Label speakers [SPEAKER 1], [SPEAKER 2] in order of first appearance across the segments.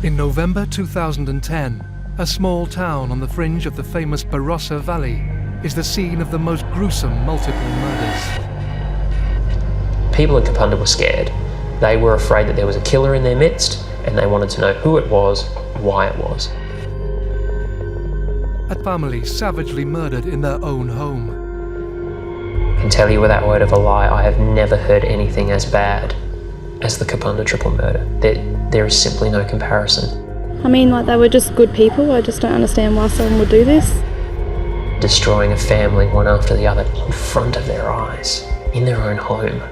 [SPEAKER 1] In November 2010, a small town on the fringe of the famous Barossa Valley is the scene of the most gruesome multiple murders.
[SPEAKER 2] People in Kapunda were scared. They were afraid that there was a killer in their midst, and they wanted to know who it was, why it was.
[SPEAKER 1] A family savagely murdered in their own home.
[SPEAKER 2] I can tell you without word of a lie, I have never heard anything as bad as the Kapunda triple murder. There is simply no comparison.
[SPEAKER 3] I mean, like, they were just good people. I just don't understand why someone would do this.
[SPEAKER 2] Destroying a family one after the other in front of their eyes, in their own home.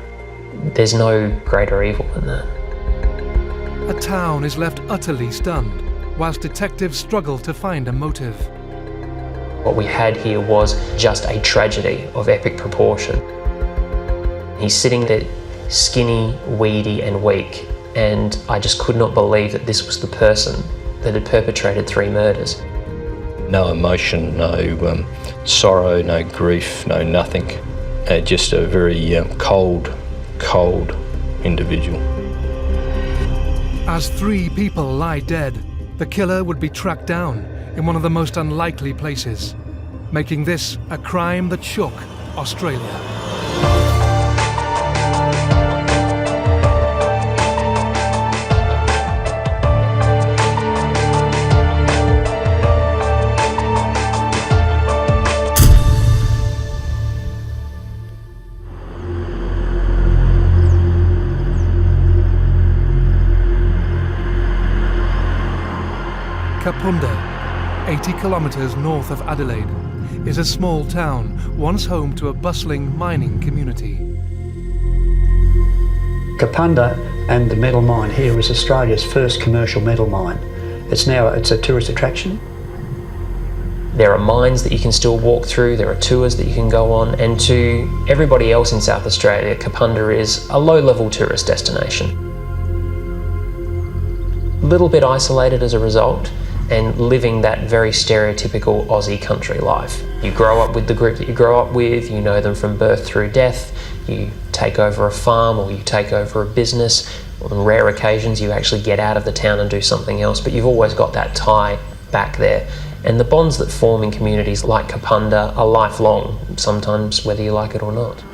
[SPEAKER 2] There's no greater evil than that.
[SPEAKER 1] A town is left utterly stunned, whilst detectives struggle to find a motive.
[SPEAKER 2] What we had here was just a tragedy of epic proportion. He's sitting there skinny, weedy and weak, and I just could not believe that this was the person that had perpetrated 3 murders.
[SPEAKER 4] No emotion, no sorrow, no grief, no nothing. Just a very cold individual.
[SPEAKER 1] As 3 people lie dead, the killer would be tracked down in one of the most unlikely places, making this a crime that shook Australia. Kapunda, 80 kilometres north of Adelaide, is a small town once home to a bustling mining community.
[SPEAKER 5] Kapunda and the metal mine here is Australia's first commercial metal mine. It's a tourist attraction.
[SPEAKER 2] There are mines that you can still walk through, there are tours that you can go on, and to everybody else in South Australia, Kapunda is a low-level tourist destination. A little bit isolated as a result, and living that very stereotypical Aussie country life. You grow up with the group that you grow up with, you know them from birth through death, you take over a farm or you take over a business. On rare occasions you actually get out of the town and do something else, but you've always got that tie back there. And the bonds that form in communities like Kapunda are lifelong, sometimes whether you like it or not.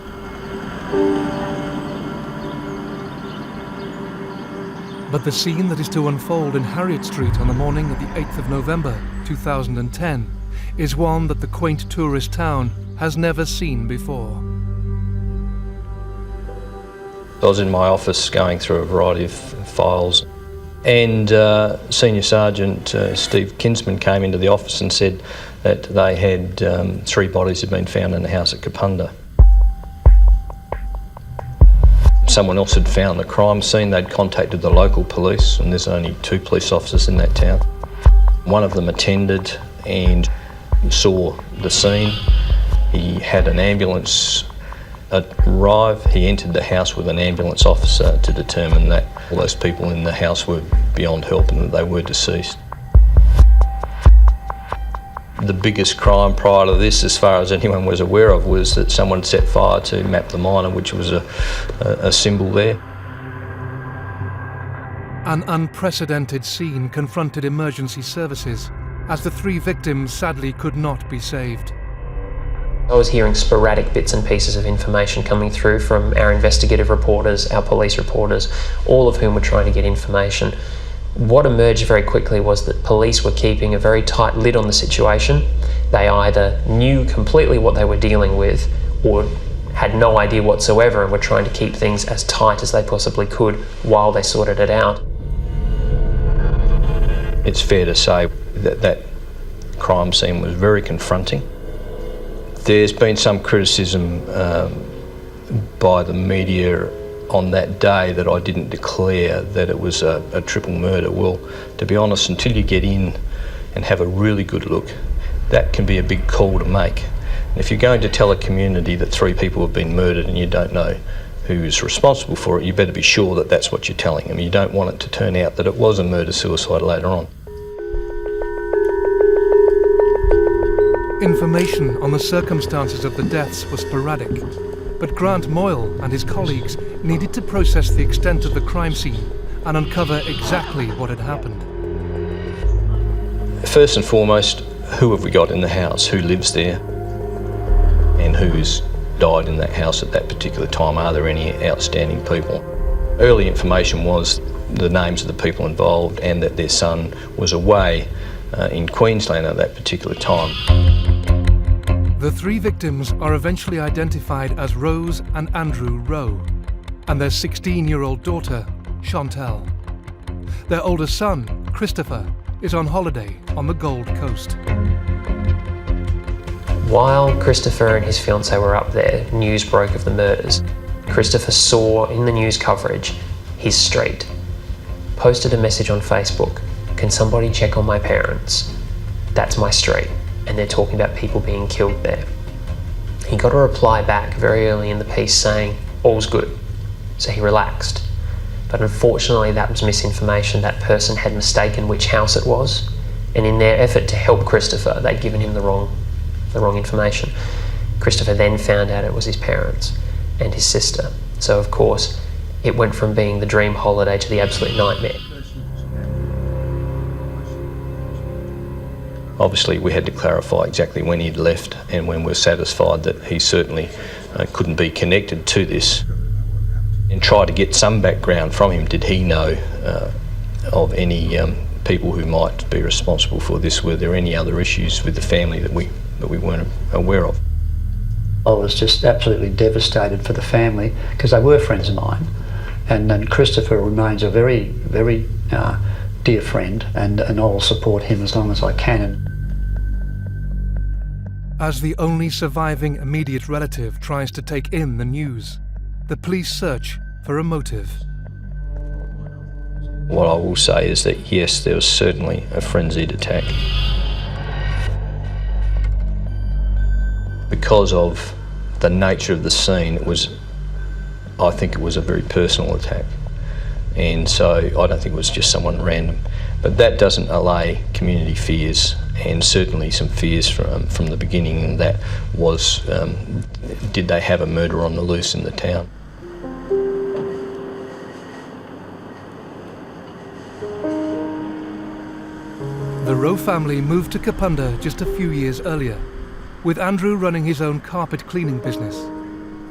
[SPEAKER 1] But the scene that is to unfold in Harriet Street on the morning of the 8th of November 2010 is one that the quaint tourist town has never seen before.
[SPEAKER 4] I was in my office going through a variety of files, and Senior Sergeant Steve Kinsman came into the office and said that they had 3 bodies had been found in the house at Kapunda. Someone else had found the crime scene. They'd contacted the local police, and there's only 2 police officers in that town. One of them attended and saw the scene. He had an ambulance arrive. He entered the house with an ambulance officer to determine that all those people in the house were beyond help and that they were deceased. The biggest crime prior to this, as far as anyone was aware of, was that someone set fire to Map the Miner, which was a symbol there.
[SPEAKER 1] An unprecedented scene confronted emergency services as the 3 victims sadly could not be saved.
[SPEAKER 2] I was hearing sporadic bits and pieces of information coming through from our investigative reporters, our police reporters, all of whom were trying to get information. What emerged very quickly was that police were keeping a very tight lid on the situation. They either knew completely what they were dealing with or had no idea whatsoever and were trying to keep things as tight as they possibly could while they sorted it out.
[SPEAKER 4] It's fair to say that that crime scene was very confronting. There's been some criticism by the media on that day that I didn't declare that it was a triple murder. Well, to be honest, until you get in and have a really good look, that can be a big call to make. And if you're going to tell a community that 3 people have been murdered and you don't know who's responsible for it, you better be sure that that's what you're telling them. You don't want it to turn out that it was a murder-suicide later on.
[SPEAKER 1] Information on the circumstances of the deaths was sporadic, but Grant Moyle and his colleagues needed to process the extent of the crime scene and uncover exactly what had happened.
[SPEAKER 4] First and foremost, who have we got in the house? Who lives there? And who's died in that house at that particular time? Are there any outstanding people? Early information was the names of the people involved and that their son was away in Queensland at that particular time.
[SPEAKER 1] The three victims are eventually identified as Rose and Andrew Rowe, and their 16-year-old daughter, Chantal. Their older son, Christopher, is on holiday on the Gold Coast.
[SPEAKER 2] While Christopher and his fiancée were up there, news broke of the murders. Christopher saw in the news coverage his street, posted a message on Facebook, "Can somebody check on my parents? That's my street." And they're talking about people being killed there. He got a reply back very early in the piece saying, "All's good." So he relaxed. But unfortunately that was misinformation. That person had mistaken which house it was, and in their effort to help Christopher, they'd given him the wrong information. Christopher then found out it was his parents and his sister. So of course, it went from being the dream holiday to the absolute nightmare.
[SPEAKER 4] Obviously, we had to clarify exactly when he'd left and when we're satisfied that he certainly couldn't be connected to this, and try to get some background from him. Did he know of any people who might be responsible for this? Were there any other issues with the family that we weren't aware of?
[SPEAKER 5] I was just absolutely devastated for the family because they were friends of mine, and Christopher remains a very, very dear friend, and I will support him as long as I can.
[SPEAKER 1] As the only surviving immediate relative tries to take in the news, the police search for a motive.
[SPEAKER 4] What I will say is that yes, there was certainly a frenzied attack. Because of the nature of the scene, I think it was a very personal attack. And so I don't think it was just someone random. But that doesn't allay community fears, and certainly some fears from the beginning, and that was, did they have a murder on the loose in the town?
[SPEAKER 1] The Rowe family moved to Kapunda just a few years earlier, with Andrew running his own carpet cleaning business,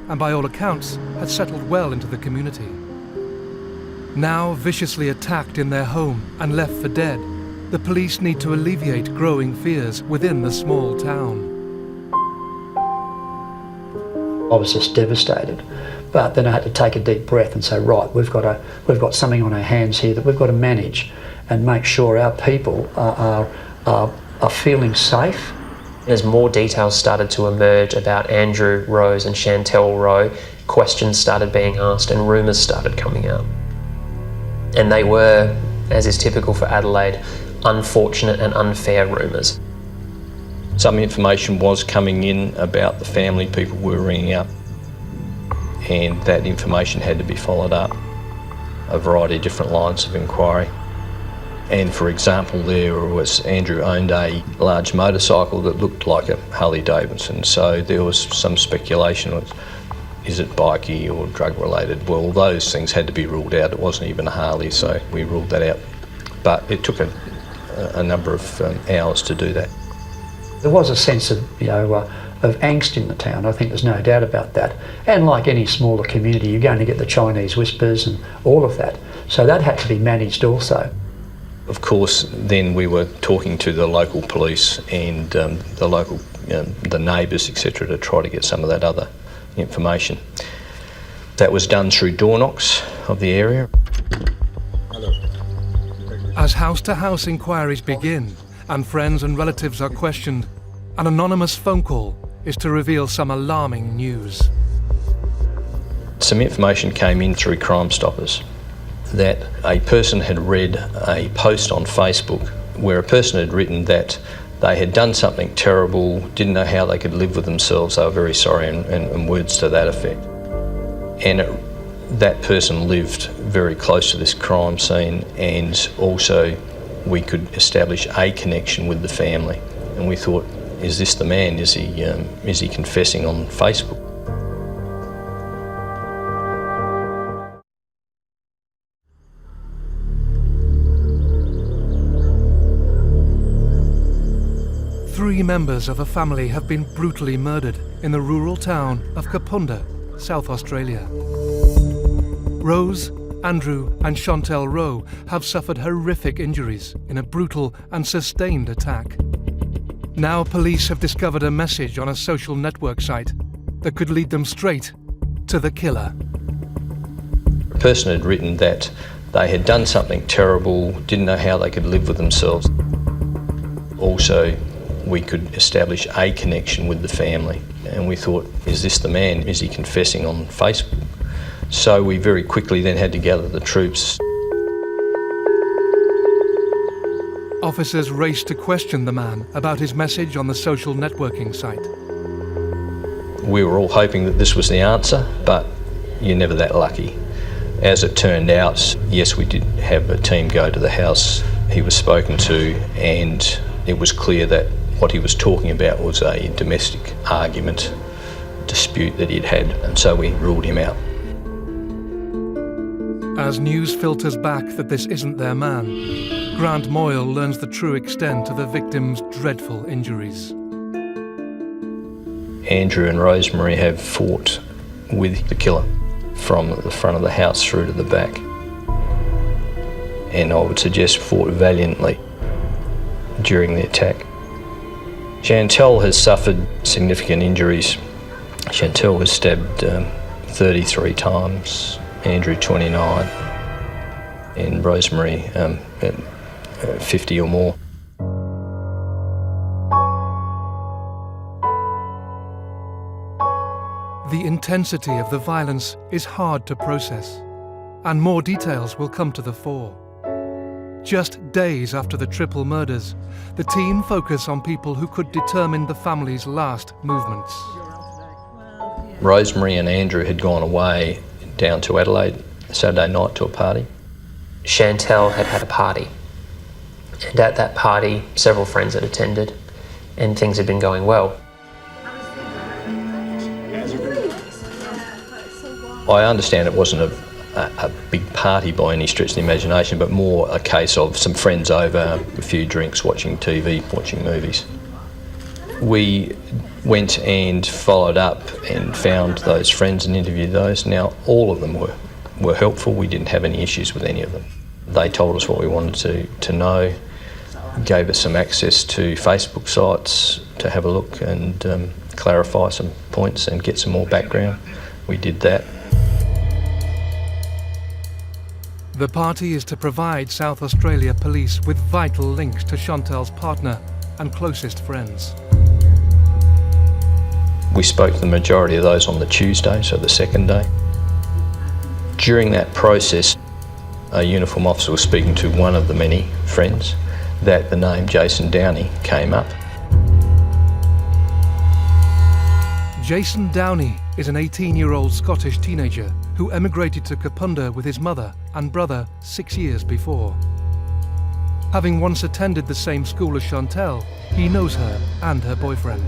[SPEAKER 1] and by all accounts had settled well into the community. Now viciously attacked in their home and left for dead, the police need to alleviate growing fears within the small town.
[SPEAKER 5] I was just devastated, but then I had to take a deep breath and say, right, we've got something on our hands here that we've got to manage and make sure our people are feeling safe.
[SPEAKER 2] As more details started to emerge about Andrew Rose and Chantal Rowe, questions started being asked and rumours started coming out. And they were, as is typical for Adelaide, unfortunate and unfair rumours.
[SPEAKER 4] Some information was coming in about the family, people were ringing up, and that information had to be followed up, a variety of different lines of inquiry. And for example, there was Andrew owned a large motorcycle that looked like a Harley Davidson, so there was some speculation of, is it bikey or drug related? Well, those things had to be ruled out. It wasn't even a Harley, so we ruled that out. But it took a number of hours to do that.
[SPEAKER 5] There was a sense of, of angst in the town. I think there's no doubt about that. And like any smaller community, you're going to get the Chinese whispers and all of that. So that had to be managed also.
[SPEAKER 4] Of course, then we were talking to the local police and the local, the neighbours, etc., to try to get some of that other information. That was done through door knocks of the area.
[SPEAKER 1] As house-to-house inquiries begin and friends and relatives are questioned, an anonymous phone call is to reveal some alarming news.
[SPEAKER 4] Some information came in through Crime Stoppers that a person had read a post on Facebook where a person had written that they had done something terrible, didn't know how they could live with themselves, they were very sorry, and words to that effect. And that person lived very close to this crime scene, and also we could establish a connection with the family. And we thought, is this the man? Is he confessing on Facebook?
[SPEAKER 1] 3 members of a family have been brutally murdered in the rural town of Kapunda, South Australia. Rose, Andrew and Chantel Rowe have suffered horrific injuries in a brutal and sustained attack. Now police have discovered a message on a social network site that could lead them straight to the killer.
[SPEAKER 4] A person had written that they had done something terrible, didn't know how they could live with themselves. Also, we could establish a connection with the family, and we thought, is this the man? Is he confessing on Facebook? So we very quickly then had to gather the troops.
[SPEAKER 1] Officers raced to question the man about his message on the social networking site.
[SPEAKER 4] We were all hoping that this was the answer, but you're never that lucky. As it turned out, yes, we did have a team go to the house he was spoken to, and it was clear that what he was talking about was a domestic argument, dispute that he'd had, and so we ruled him out.
[SPEAKER 1] As news filters back that this isn't their man, Grant Moyle learns the true extent of the victim's dreadful injuries.
[SPEAKER 4] Andrew and Rosemary have fought with the killer from the front of the house through to the back, and I would suggest fought valiantly during the attack. Chantel has suffered significant injuries. Chantel was stabbed 33 times, Andrew 29, and Rosemary 50 or more.
[SPEAKER 1] The intensity of the violence is hard to process, and more details will come to the fore. Just days after the triple murders, the team focus on people who could determine the family's last movements.
[SPEAKER 4] Rosemary and Andrew had gone away down to Adelaide Saturday night to a party.
[SPEAKER 2] Chantel had had a party, and at that party several friends had attended, and things had been going well.
[SPEAKER 4] I understand it wasn't a big party by any stretch of the imagination, but more a case of some friends over, a few drinks, watching TV, watching movies. We went and followed up and found those friends and interviewed those. Now, all of them were helpful. We didn't have any issues with any of them. They told us what we wanted to know, gave us some access to Facebook sites to have a look and clarify some points and get some more background. We did that.
[SPEAKER 1] The party is to provide South Australia Police with vital links to Chantel's partner and closest friends.
[SPEAKER 4] We spoke to the majority of those on the Tuesday, so the second day. During that process, a uniform officer was speaking to one of the many friends that the name Jason Downey came up.
[SPEAKER 1] Jason Downey is an 18-year-old Scottish teenager who emigrated to Kapunda with his mother and brother 6 years before. Having once attended the same school as Chantel, he knows her and her boyfriend.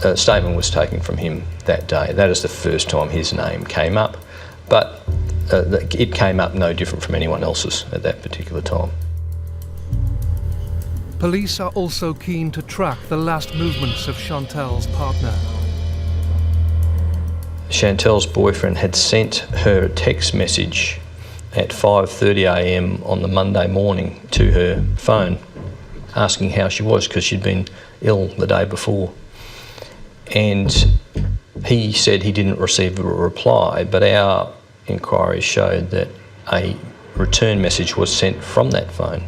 [SPEAKER 4] A statement was taken from him that day. That is the first time his name came up, but it came up no different from anyone else's at that particular time.
[SPEAKER 1] Police are also keen to track the last movements of Chantel's partner.
[SPEAKER 4] Chantel's boyfriend had sent her a text message at 5:30 a.m. on the Monday morning to her phone, asking how she was because she'd been ill the day before. And he said he didn't receive a reply, but our inquiries showed that a return message was sent from that phone.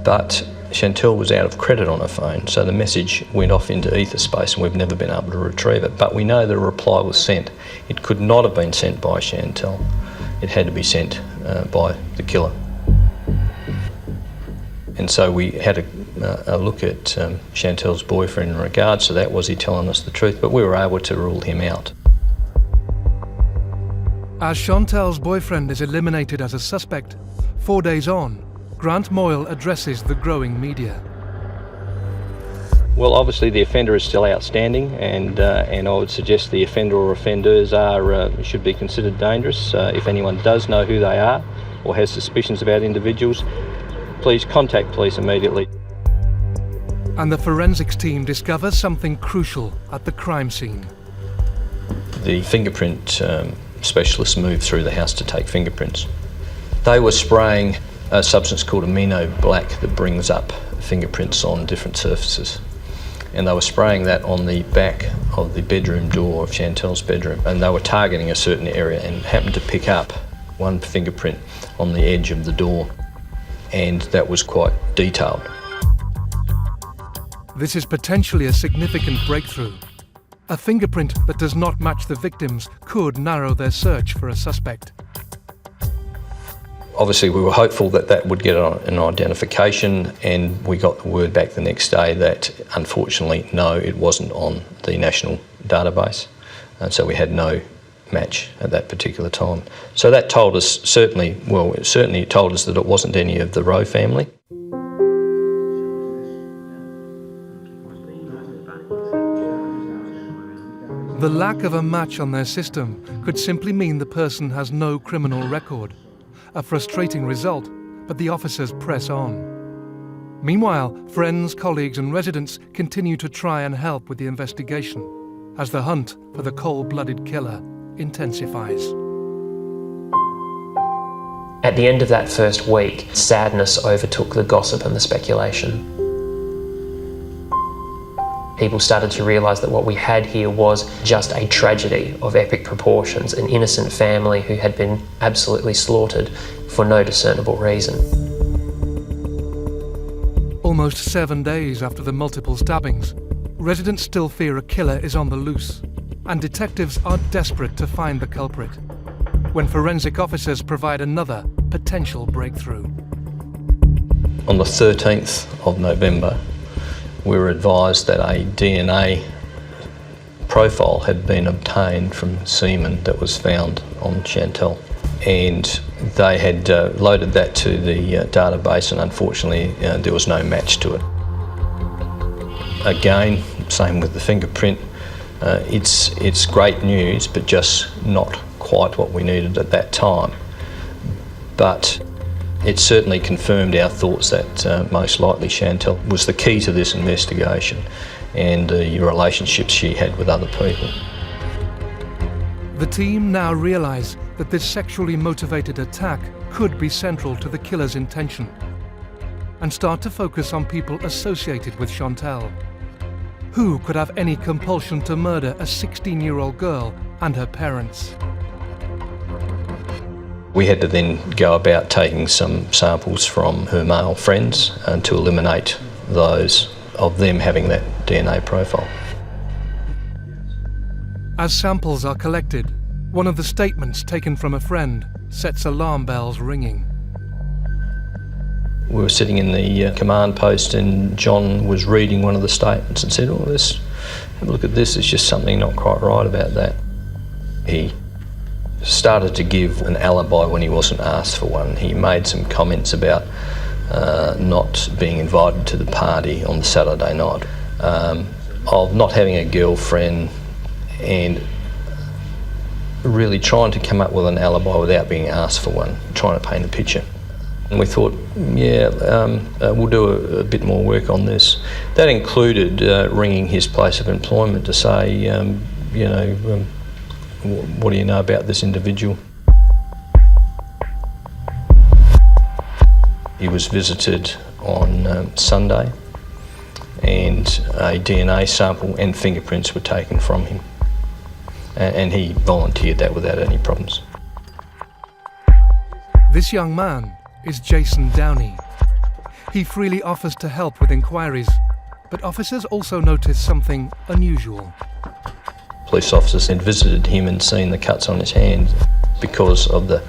[SPEAKER 4] But Chantel was out of credit on her phone, so the message went off into ether space and we've never been able to retrieve it. But we know the reply was sent. It could not have been sent by Chantel. It had to be sent by the killer. And so we had a look at Chantel's boyfriend in regards to that. Was he telling us the truth? But we were able to rule him out.
[SPEAKER 1] As Chantel's boyfriend is eliminated as a suspect, 4 days on, Grant Moyle addresses the growing media.
[SPEAKER 4] Well, obviously the offender is still outstanding, and I would suggest the offender or offenders should be considered dangerous. If anyone does know who they are or has suspicions about individuals, please contact police immediately.
[SPEAKER 1] And the forensics team discovers something crucial at the crime scene.
[SPEAKER 4] The fingerprint specialists moved through the house to take fingerprints. They were spraying a substance called amino black that brings up fingerprints on different surfaces. And they were spraying that on the back of the bedroom door of Chantel's bedroom, and they were targeting a certain area and happened to pick up one fingerprint on the edge of the door, and that was quite detailed.
[SPEAKER 1] This is potentially a significant breakthrough. A fingerprint that does not match the victim's could narrow their search for a suspect.
[SPEAKER 4] Obviously, we were hopeful that that would get an identification, and we got the word back the next day that, unfortunately, no, it wasn't on the national database, and so we had no match at that particular time. So that told us certainly it told us that it wasn't any of the Rowe family.
[SPEAKER 1] The lack of a match on their system could simply mean the person has no criminal record. A frustrating result, but the officers press on. Meanwhile, friends, colleagues and residents continue to try and help with the investigation as the hunt for the cold-blooded killer intensifies.
[SPEAKER 2] At the end of that first week, sadness overtook the gossip and the speculation. People started to realise that what we had here was just a tragedy of epic proportions, an innocent family who had been absolutely slaughtered for no discernible reason.
[SPEAKER 1] Almost 7 days after the multiple stabbings, residents still fear a killer is on the loose, and detectives are desperate to find the culprit, when forensic officers provide another potential breakthrough.
[SPEAKER 4] On the 13th of November, we were advised that a DNA profile had been obtained from semen that was found on Chantel, and they had loaded that to the database, and unfortunately there was no match to it. Again, same with the fingerprint. It's great news, but just not quite what we needed at that time. But it certainly confirmed our thoughts that most likely Chantel was the key to this investigation and the relationships she had with other people.
[SPEAKER 1] The team now realise that this sexually motivated attack could be central to the killer's intention and start to focus on people associated with Chantel. Who could have any compulsion to murder a 16-year-old girl and her parents?
[SPEAKER 4] We had to then go about taking some samples from her male friends to eliminate those of them having that DNA profile.
[SPEAKER 1] As samples are collected, one of the statements taken from a friend sets alarm bells ringing.
[SPEAKER 4] We were sitting in the command post and John was reading one of the statements and said, let's have a look at this, there's just something not quite right about that. He started to give an alibi when he wasn't asked for one. He made some comments about not being invited to the party on the Saturday night, of not having a girlfriend, and really trying to come up with an alibi without being asked for one, trying to paint a picture. And we thought, we'll do a bit more work on this. That included ringing his place of employment to say, what do you know about this individual? He was visited on Sunday, and a DNA sample and fingerprints were taken from him. And he volunteered that without any problems.
[SPEAKER 1] This young man is Jason Downey. He freely offers to help with inquiries, but officers also notice something unusual.
[SPEAKER 4] Police officers had visited him and seen the cuts on his hand. Because of the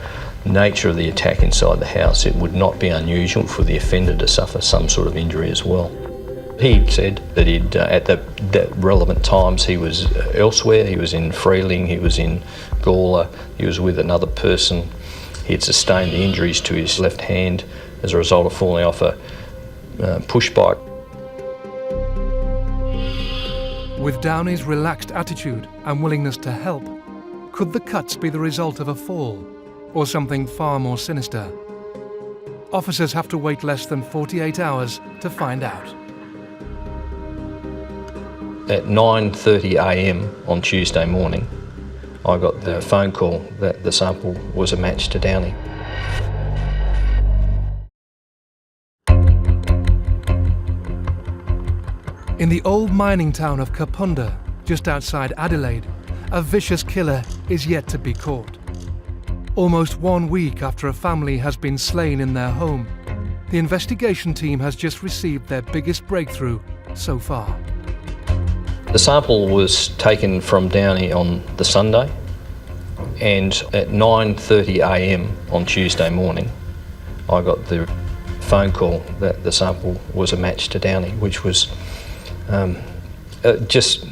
[SPEAKER 4] nature of the attack inside the house, it would not be unusual for the offender to suffer some sort of injury as well. He said that at that relevant times he was elsewhere. He was in Freeling, he was in Gawler, he was with another person. He had sustained the injuries to his left hand as a result of falling off a push bike.
[SPEAKER 1] With Downey's relaxed attitude and willingness to help, could the cuts be the result of a fall or something far more sinister? Officers have to wait less than 48 hours to find out.
[SPEAKER 4] At 9:30 a.m. on Tuesday morning, I got the phone call that the sample was a match to Downey.
[SPEAKER 1] In the old mining town of Kapunda, just outside Adelaide, a vicious killer is yet to be caught. Almost 1 week after a family has been slain in their home, the investigation team has just received their biggest breakthrough so far.
[SPEAKER 4] The sample was taken from Downey on the Sunday, and at 9:30 a.m. on Tuesday morning, I got the phone call that the sample was a match to Downey, which was just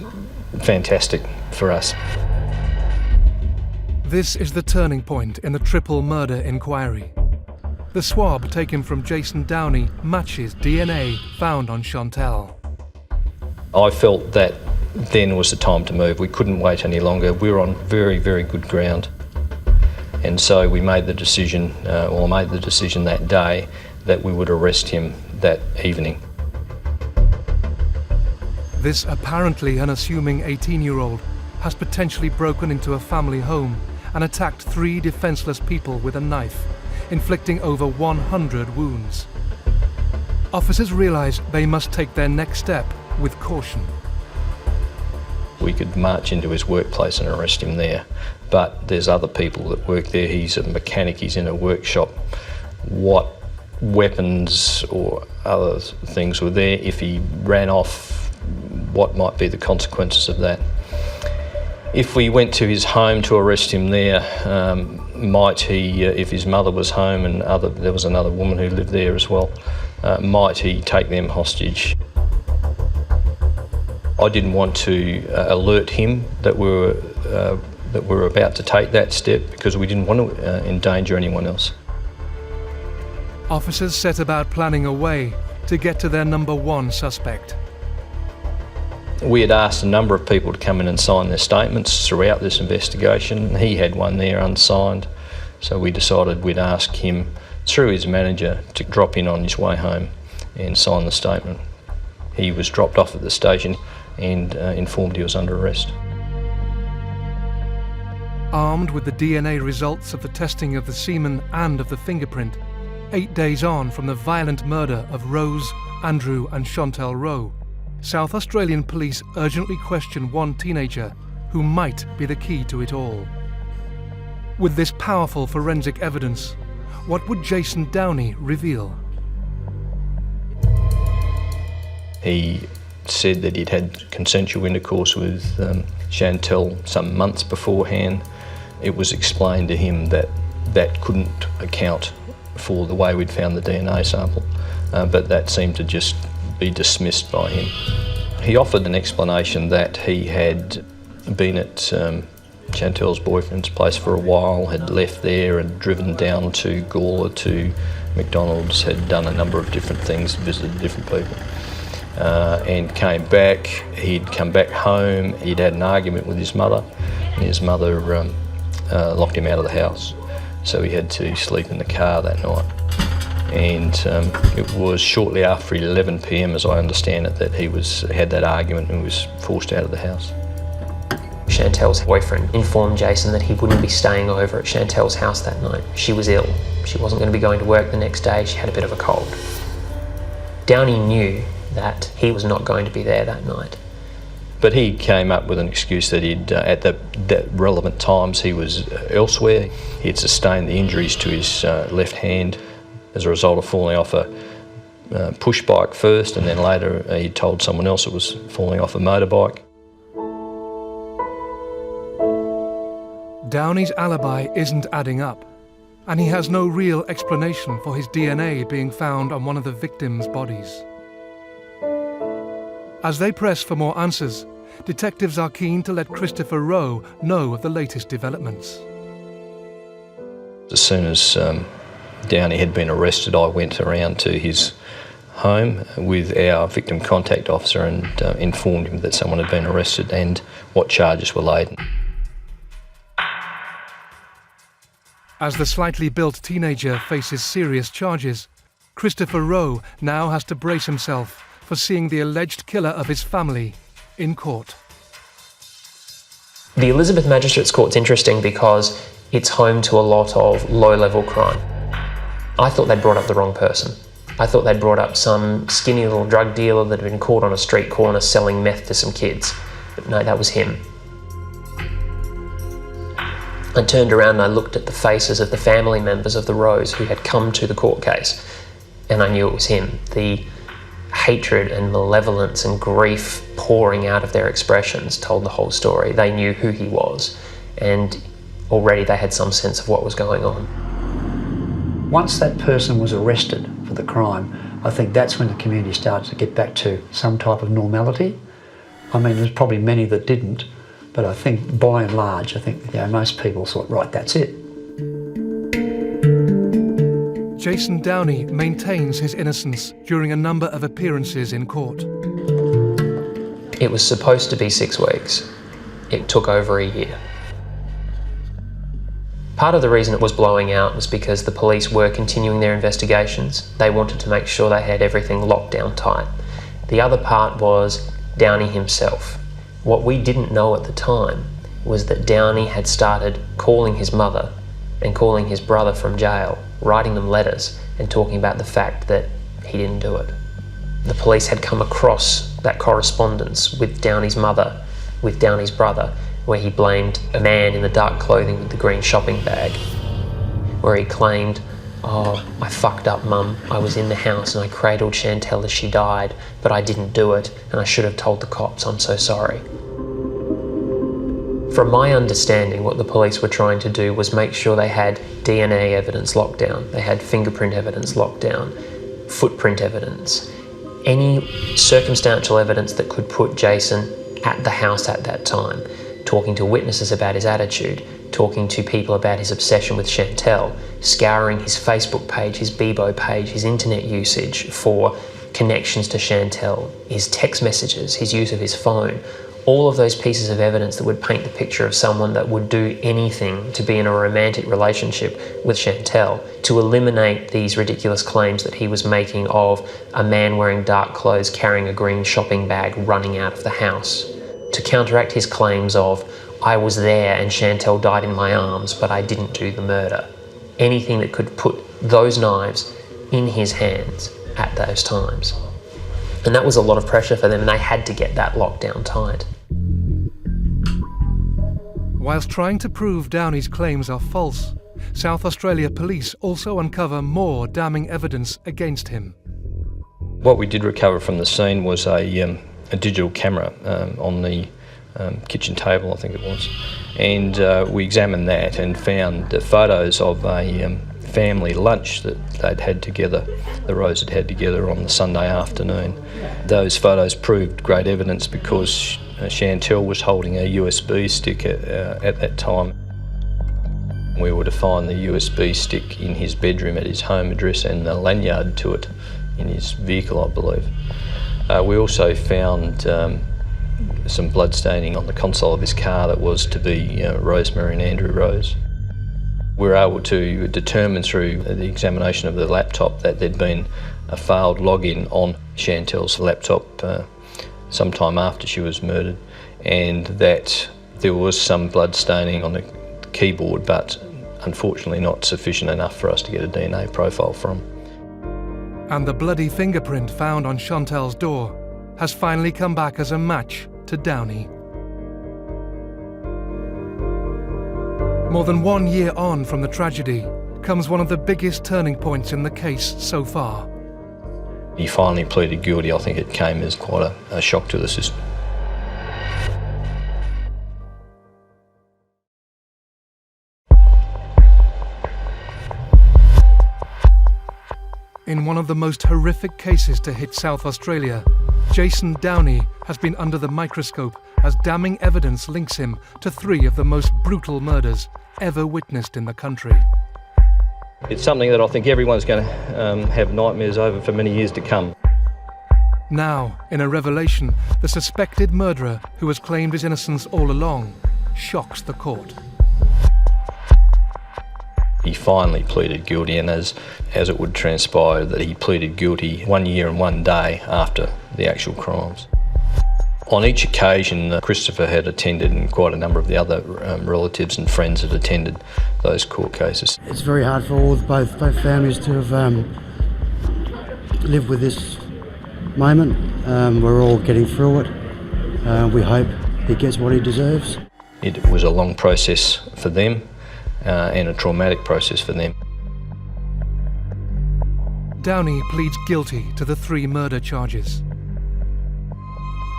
[SPEAKER 4] fantastic for us.
[SPEAKER 1] This is the turning point in the triple murder inquiry. The swab taken from Jason Downey matches DNA found on Chantal.
[SPEAKER 4] I felt that then was the time to move. We couldn't wait any longer. We were on very, very good ground. And so we made the decision, I made the decision that day that we would arrest him that evening.
[SPEAKER 1] This apparently unassuming 18-year-old has potentially broken into a family home and attacked 3 defenseless people with a knife, inflicting over 100 wounds. Officers realised they must take their next step with caution.
[SPEAKER 4] We could march into his workplace and arrest him there, but there's other people that work there. He's a mechanic, he's in a workshop. What weapons or other things were there? If he ran off, what might be the consequences of that? If we went to his home to arrest him there, might he, if his mother was home and there was another woman who lived there as well, might he take them hostage? I didn't want to alert him that we were about to take that step because we didn't want to endanger anyone else.
[SPEAKER 1] Officers set about planning a way to get to their number 1 suspect.
[SPEAKER 4] We had asked a number of people to come in and sign their statements throughout this investigation. He had one there unsigned, so we decided we'd ask him through his manager to drop in on his way home and sign the statement. He was dropped off at the station and informed he was under arrest.
[SPEAKER 1] Armed with the DNA results of the testing of the semen and of the fingerprint, 8 days on from the violent murder of Rose, Andrew and Chantal Rowe, South Australian police urgently question one teenager who might be the key to it all. With this powerful forensic evidence, what would Jason Downey reveal?
[SPEAKER 4] He said that he'd had consensual intercourse with Chantal some months beforehand. It was explained to him that that couldn't account for the way we'd found the DNA sample, but that seemed to just be dismissed by him. He offered an explanation that he had been at Chantal's boyfriend's place for a while, had left there and driven down to Gawler to McDonald's, had done a number of different things, visited different people, and came back. He'd come back home, he'd had an argument with his mother, and his mother locked him out of the house. So he had to sleep in the car that night. And it was shortly after 11 p.m, as I understand it, that he had that argument and was forced out of the house.
[SPEAKER 2] Chantal's boyfriend informed Jason that he wouldn't be staying over at Chantal's house that night. She was ill. She wasn't going to be going to work the next day. She had a bit of a cold. Downey knew that he was not going to be there that night.
[SPEAKER 4] But he came up with an excuse that he'd, at the relevant times, he was elsewhere. He had sustained the injuries to his left hand as a result of falling off a push bike first, and then later he told someone else it was falling off a motorbike.
[SPEAKER 1] Downey's alibi isn't adding up, and he has no real explanation for his DNA being found on one of the victims' bodies. As they press for more answers, detectives are keen to let Christopher Rowe know of the latest developments.
[SPEAKER 4] As soon as Downey had been arrested, I went around to his home with our victim contact officer and informed him that someone had been arrested and what charges were laid.
[SPEAKER 1] As the slightly built teenager faces serious charges, Christopher Rowe now has to brace himself for seeing the alleged killer of his family in court.
[SPEAKER 2] The Elizabeth Magistrates Court's interesting because it's home to a lot of low-level crime. I thought they'd brought up the wrong person. I thought they'd brought up some skinny little drug dealer that had been caught on a street corner selling meth to some kids. But no, that was him. I turned around and I looked at the faces of the family members of the Rose who had come to the court case, and I knew it was him. The hatred and malevolence and grief pouring out of their expressions told the whole story. They knew who he was, and already they had some sense of what was going on.
[SPEAKER 5] Once that person was arrested for the crime, I think that's when the community started to get back to some type of normality. I mean, there's probably many that didn't, but I think by and large, I think most people thought, right, that's it.
[SPEAKER 1] Jason Downey maintains his innocence during a number of appearances in court.
[SPEAKER 2] It was supposed to be 6 weeks. It took over a year. Part of the reason it was blowing out was because the police were continuing their investigations. They wanted to make sure they had everything locked down tight. The other part was Downey himself. What we didn't know at the time was that Downey had started calling his mother and calling his brother from jail, writing them letters and talking about the fact that he didn't do it. The police had come across that correspondence with Downey's mother, with Downey's brother, where he blamed a man in the dark clothing with the green shopping bag, where he claimed, "Oh, I fucked up, Mum. I was in the house and I cradled Chantel as she died, but I didn't do it and I should have told the cops. I'm so sorry." From my understanding, what the police were trying to do was make sure they had DNA evidence locked down, they had fingerprint evidence locked down, footprint evidence, any circumstantial evidence that could put Jason at the house at that time, talking to witnesses about his attitude, talking to people about his obsession with Chantel, scouring his Facebook page, his Bebo page, his internet usage for connections to Chantel, his text messages, his use of his phone. All of those pieces of evidence that would paint the picture of someone that would do anything to be in a romantic relationship with Chantel, to eliminate these ridiculous claims that he was making of a man wearing dark clothes, carrying a green shopping bag, running out of the house, to counteract his claims of, "I was there and Chantel died in my arms, but I didn't do the murder." Anything that could put those knives in his hands at those times. And that was a lot of pressure for them, and they had to get that locked down tight.
[SPEAKER 1] Whilst trying to prove Downey's claims are false, South Australia police also uncover more damning evidence against him.
[SPEAKER 4] What we did recover from the scene was a digital camera on the kitchen table, I think it was, and we examined that and found photos of a family lunch that they'd had together, the Rose had together on the Sunday afternoon. Those photos proved great evidence because Chantel was holding a USB stick at that time. We were to find the USB stick in his bedroom at his home address and the lanyard to it in his vehicle, I believe. We also found some blood staining on the console of his car that was to be Rosemary and Andrew Rose. We were able to determine through the examination of the laptop that there'd been a failed login on Chantel's laptop sometime after she was murdered, and that there was some blood staining on the keyboard, but unfortunately not sufficient enough for us to get a DNA profile from.
[SPEAKER 1] And the bloody fingerprint found on Chantel's door has finally come back as a match to Downey. More than 1 year on from the tragedy comes one of the biggest turning points in the case so far.
[SPEAKER 4] He finally pleaded guilty. I think it came as quite a shock to the system.
[SPEAKER 1] In one of the most horrific cases to hit South Australia, Jason Downey has been under the microscope as damning evidence links him to 3 of the most brutal murders ever witnessed in the country.
[SPEAKER 4] It's something that I think everyone's going to have nightmares over for many years to come.
[SPEAKER 1] Now, in a revelation, the suspected murderer, who has claimed his innocence all along, shocks the court.
[SPEAKER 4] He finally pleaded guilty, and as it would transpire, that he pleaded guilty 1 year and 1 day after the actual crimes. On each occasion, Christopher had attended, and quite a number of the other relatives and friends had attended those court cases.
[SPEAKER 6] It's very hard for both families to have lived with this moment. We're all getting through it. We hope he gets what he deserves.
[SPEAKER 4] It was a long process for them and a traumatic process for them.
[SPEAKER 1] Downey pleads guilty to the 3 murder charges.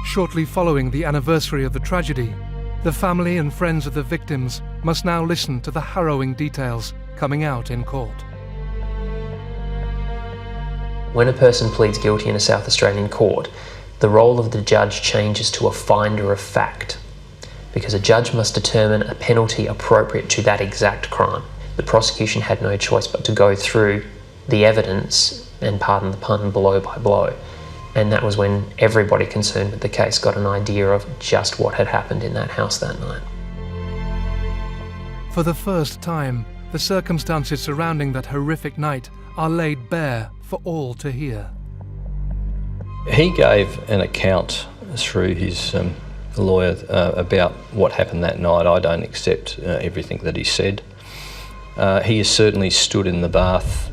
[SPEAKER 1] Shortly following the anniversary of the tragedy, the family and friends of the victims must now listen to the harrowing details coming out in court.
[SPEAKER 2] When a person pleads guilty in a South Australian court, the role of the judge changes to a finder of fact, because a judge must determine a penalty appropriate to that exact crime. The prosecution had no choice but to go through the evidence and, pardon the pun, blow by blow. And that was when everybody concerned with the case got an idea of just what had happened in that house that night.
[SPEAKER 1] For the first time, the circumstances surrounding that horrific night are laid bare for all to hear.
[SPEAKER 4] He gave an account through his lawyer about what happened that night. I don't accept everything that he said. He has certainly stood in the bath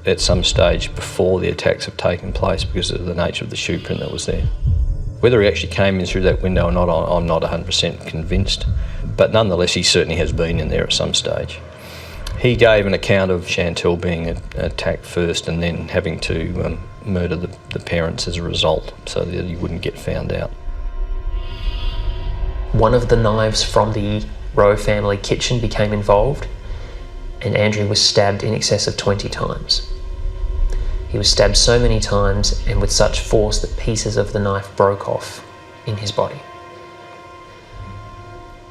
[SPEAKER 4] at some stage before the attacks have taken place because of the nature of the shoe print that was there. Whether he actually came in through that window or not, I'm not 100% convinced, but nonetheless he certainly has been in there at some stage. He gave an account of Chantal being attacked first and then having to murder the parents as a result so that he wouldn't get found out.
[SPEAKER 2] One of the knives from the Rowe family kitchen became involved, and Andrew was stabbed in excess of 20 times. He was stabbed so many times and with such force that pieces of the knife broke off in his body.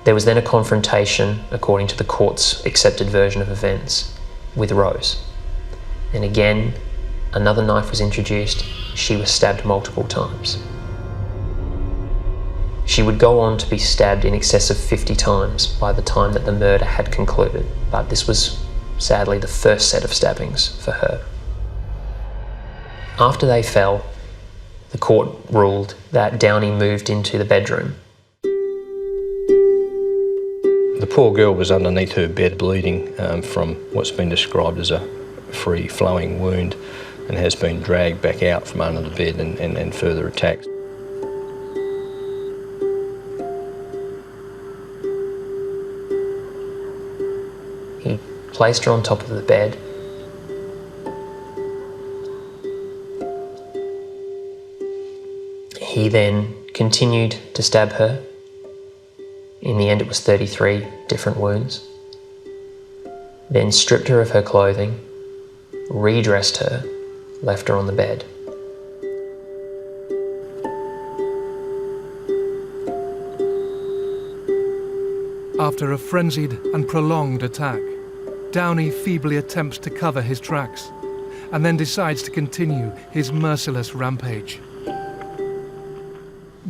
[SPEAKER 2] There was then a confrontation, according to the court's accepted version of events, with Rose. And again, another knife was introduced. She was stabbed multiple times. She would go on to be stabbed in excess of 50 times by the time that the murder had concluded, but this was sadly the first set of stabbings for her. After they fell, the court ruled that Downey moved into the bedroom.
[SPEAKER 4] The poor girl was underneath her bed bleeding from what's been described as a free-flowing wound and has been dragged back out from under the bed and further attacked.
[SPEAKER 2] He placed her on top of the bed. He then continued to stab her. In the end, it was 33 different wounds. Then stripped her of her clothing, redressed her, left her on the bed.
[SPEAKER 1] After a frenzied and prolonged attack, Downey feebly attempts to cover his tracks and then decides to continue his merciless rampage.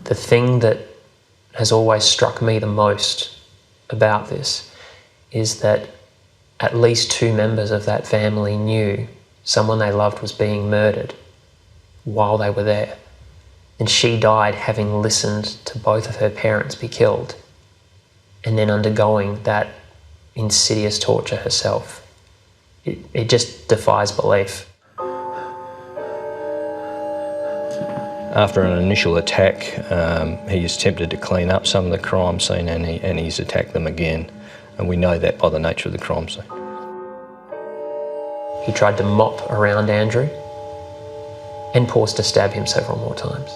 [SPEAKER 2] The thing that has always struck me the most about this is that at least 2 members of that family knew someone they loved was being murdered while they were there. And she died having listened to both of her parents be killed and then undergoing that insidious torture herself. It just defies belief.
[SPEAKER 4] After an initial attack, he has attempted to clean up some of the crime scene and he's attacked them again. And we know that by the nature of the crime scene.
[SPEAKER 2] He tried to mop around Andrew and paused to stab him several more times.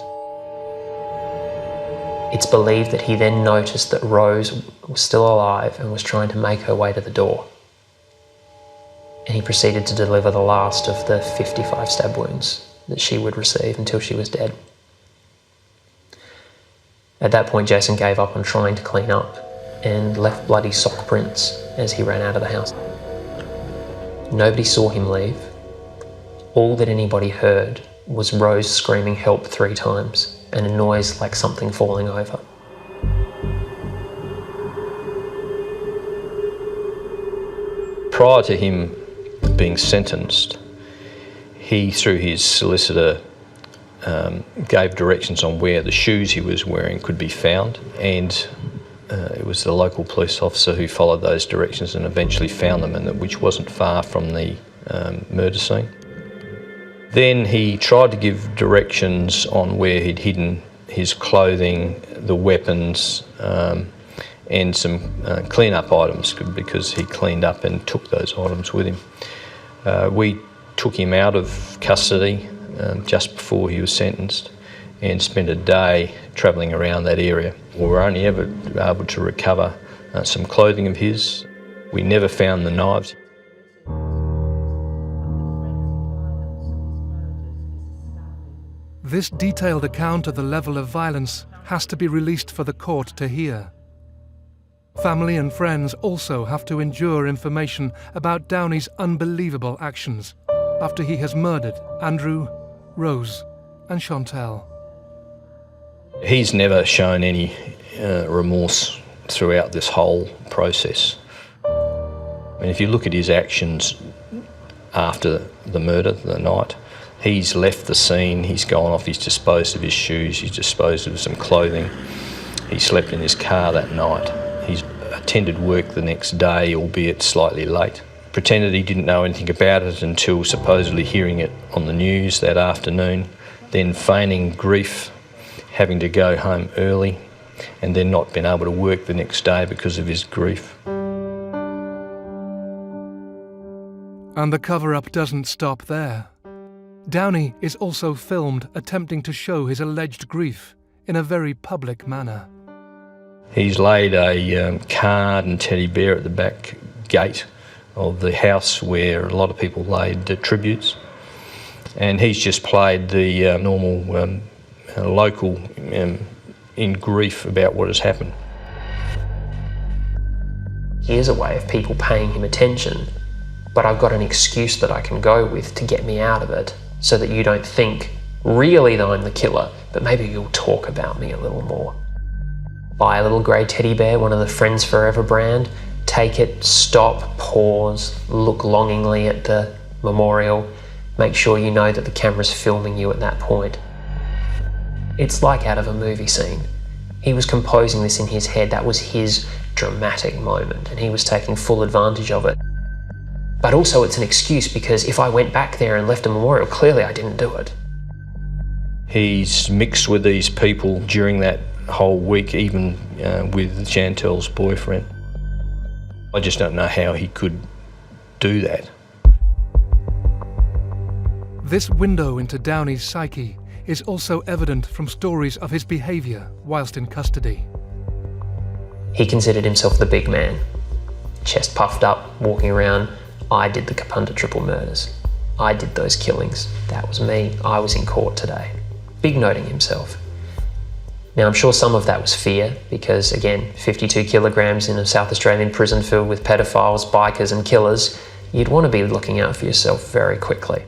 [SPEAKER 2] It's believed that he then noticed that Rose was still alive and was trying to make her way to the door. And he proceeded to deliver the last of the 55 stab wounds that she would receive until she was dead. At that point, Jason gave up on trying to clean up and left bloody sock prints as he ran out of the house. Nobody saw him leave. All that anybody heard was Rose screaming help 3 times and a noise like something falling over.
[SPEAKER 4] Prior to him being sentenced, he, through his solicitor, gave directions on where the shoes he was wearing could be found, and it was the local police officer who followed those directions and eventually found them, and which wasn't far from the murder scene. Then he tried to give directions on where he'd hidden his clothing, the weapons, and some clean-up items, because he cleaned up and took those items with him. We took him out of custody just before he was sentenced and spent a day travelling around that area. We were only ever able to recover some clothing of his. We never found the knives.
[SPEAKER 1] This detailed account of the level of violence has to be released for the court to hear. Family and friends also have to endure information about Downey's unbelievable actions after he has murdered Andrew, Rose and Chantal.
[SPEAKER 4] He's never shown any remorse throughout this whole process. I mean, if you look at his actions after the murder, the night, he's left the scene, he's gone off, he's disposed of his shoes, he's disposed of some clothing, he slept in his car that night. He's attended work the next day, albeit slightly late. Pretended he didn't know anything about it until supposedly hearing it on the news that afternoon, then feigning grief, having to go home early, and then not being able to work the next day because of his grief.
[SPEAKER 1] And the cover-up doesn't stop there. Downey is also filmed attempting to show his alleged grief in a very public manner.
[SPEAKER 4] He's laid a card and teddy bear at the back gate of the house where a lot of people laid tributes, and he's just played the normal local in grief about what has happened.
[SPEAKER 2] Here's a way of people paying him attention, but I've got an excuse that I can go with to get me out of it, so that you don't think really that I'm the killer, but maybe you'll talk about me a little more. Buy a little grey teddy bear, one of the Friends Forever brand, take it, stop, pause, look longingly at the memorial, make sure you know that the camera's filming you at that point. It's like out of a movie scene. He was composing this in his head, that was his dramatic moment, and he was taking full advantage of it. But also it's an excuse, because if I went back there and left a memorial, clearly I didn't do it.
[SPEAKER 4] He's mixed with these people during that whole week, even with Chantal's boyfriend. I just don't know how he could do that.
[SPEAKER 1] This window into Downey's psyche is also evident from stories of his behaviour whilst in custody.
[SPEAKER 2] He considered himself the big man, chest puffed up, walking around. I did the Kapunda triple murders. I did those killings. That was me. I was in court today. Big noting himself. Now, I'm sure some of that was fear, because again, 52 kilograms in a South Australian prison filled with pedophiles, bikers and killers, you'd want to be looking out for yourself very quickly.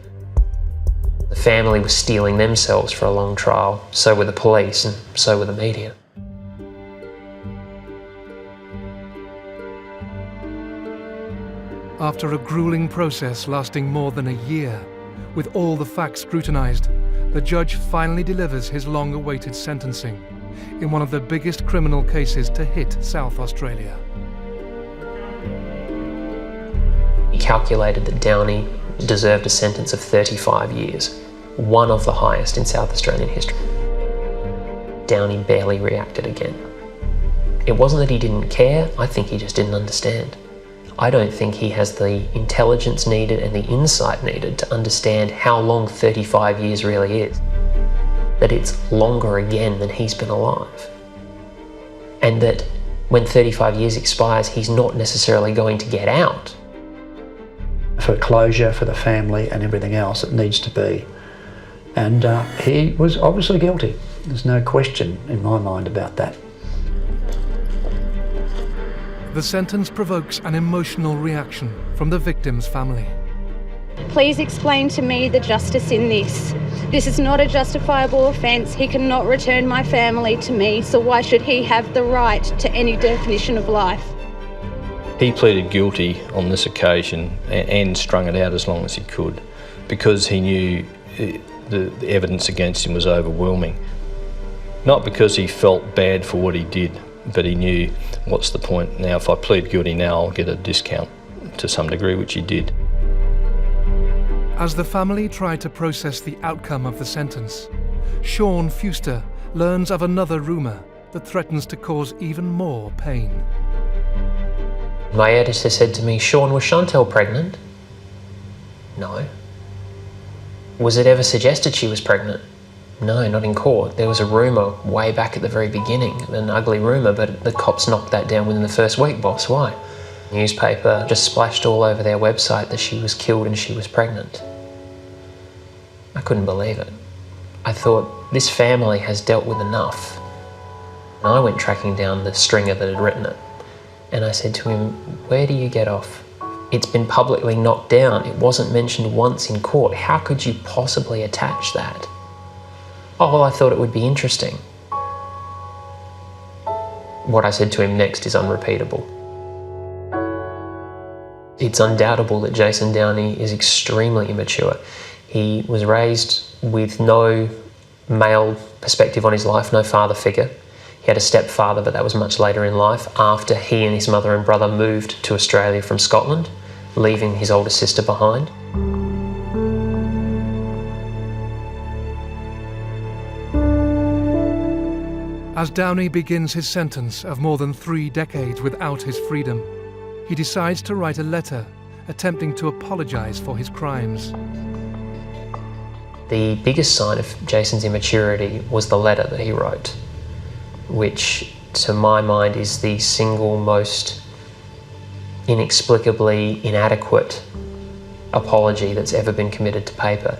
[SPEAKER 2] The family was steeling themselves for a long trial, so were the police and so were the media.
[SPEAKER 1] After a gruelling process lasting more than a year, with all the facts scrutinised, the judge finally delivers his long-awaited sentencing in one of the biggest criminal cases to hit South Australia.
[SPEAKER 2] He calculated that Downey deserved a sentence of 35 years, one of the highest in South Australian history. Downey barely reacted again. It wasn't that he didn't care, I think he just didn't understand. I don't think he has the intelligence needed and the insight needed to understand how long 35 years really is. That it's longer again than he's been alive. And that when 35 years expires, he's not necessarily going to get out.
[SPEAKER 5] For closure for the family and everything else, it needs to be. And he was obviously guilty. There's no question in my mind about that.
[SPEAKER 1] The sentence provokes an emotional reaction from the victim's family.
[SPEAKER 3] Please explain to me the justice in this. This is not a justifiable offence. He cannot return my family to me, so why should he have the right to any definition of life?
[SPEAKER 4] He pleaded guilty on this occasion and strung it out as long as he could, because he knew the evidence against him was overwhelming. Not because he felt bad for what he did, but he knew, what's the point now? If I plead guilty now, I'll get a discount to some degree, which he did.
[SPEAKER 1] As the family tried to process the outcome of the sentence, Sean Fuster learns of another rumour that threatens to cause even more pain.
[SPEAKER 2] My editor said to me, "Sean, was Chantal pregnant?" No. Was it ever suggested she was pregnant? No, not in court. There was a rumour way back at the very beginning, an ugly rumour, but the cops knocked that down within the first week, boss. Why? The newspaper just splashed all over their website that she was killed and she was pregnant. I couldn't believe it. I thought, this family has dealt with enough. And I went tracking down the stringer that had written it. And I said to him, "Where do you get off? It's been publicly knocked down. It wasn't mentioned once in court. How could you possibly attach that?" "Oh, well, I thought it would be interesting." What I said to him next is unrepeatable. It's undoubtable that Jason Downey is extremely immature. He was raised with no male perspective on his life, no father figure. He had a stepfather, but that was much later in life, after he and his mother and brother moved to Australia from Scotland, leaving his older sister behind.
[SPEAKER 1] As Downey begins his sentence of more than 3 decades without his freedom, he decides to write a letter attempting to apologise for his crimes.
[SPEAKER 2] The biggest sign of Jason's immaturity was the letter that he wrote, which to my mind is the single most inexplicably inadequate apology that's ever been committed to paper.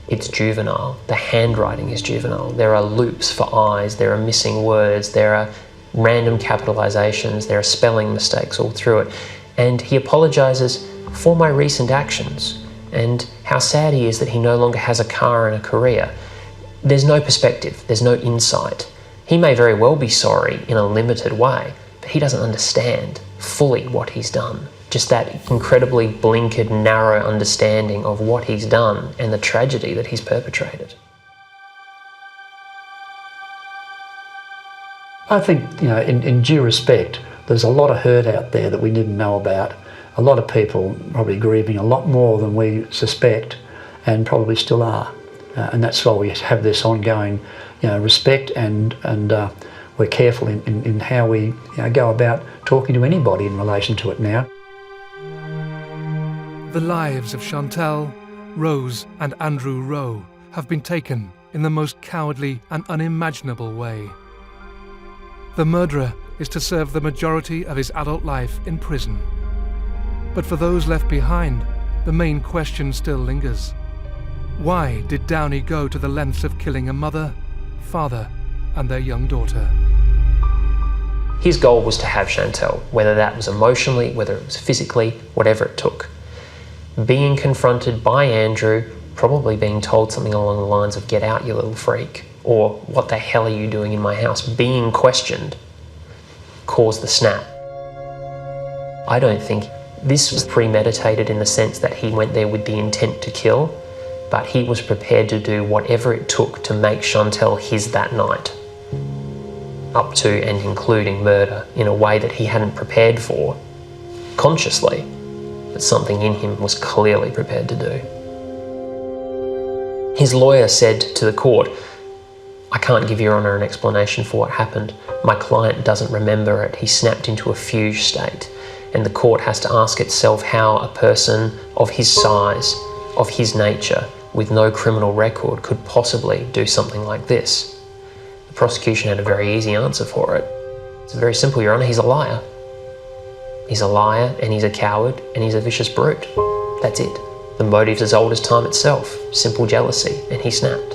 [SPEAKER 2] It's juvenile. The handwriting is juvenile. There are loops for eyes, there are missing words, there are random capitalizations, there are spelling mistakes all through it. And he apologises for my recent actions and how sad he is that he no longer has a car and a career. There's no perspective, there's no insight. He may very well be sorry in a limited way, but he doesn't understand fully what he's done. Just that incredibly blinkered, narrow understanding of what he's done and the tragedy that he's perpetrated.
[SPEAKER 5] I think, in due respect, there's a lot of hurt out there that we didn't know about. A lot of people probably grieving a lot more than we suspect, and probably still are. And that's why we have this ongoing, respect, and we're careful in how we go about talking to anybody in relation to it now.
[SPEAKER 1] The lives of Chantal, Rose and Andrew Rowe have been taken in the most cowardly and unimaginable way. The murderer is to serve the majority of his adult life in prison. But for those left behind, the main question still lingers. Why did Downey go to the lengths of killing a mother, father and their young daughter?
[SPEAKER 2] His goal was to have Chantal, whether that was emotionally, whether it was physically, whatever it took. Being confronted by Andrew, probably being told something along the lines of "get out, you little freak," or "what the hell are you doing in my house?" being questioned, caused the snap. I don't think this was premeditated in the sense that he went there with the intent to kill, but he was prepared to do whatever it took to make Chantal his that night, up to and including murder in a way that he hadn't prepared for, consciously, but something in him was clearly prepared to do. His lawyer said to the court, "I can't give Your Honour an explanation for what happened. My client doesn't remember it. He snapped into a fugue state." And the court has to ask itself how a person of his size, of his nature, with no criminal record could possibly do something like this. The prosecution had a very easy answer for it. It's very simple, Your Honour, he's a liar. He's a liar and he's a coward and he's a vicious brute. That's it. The motive's as old as time itself, simple jealousy, and he snapped.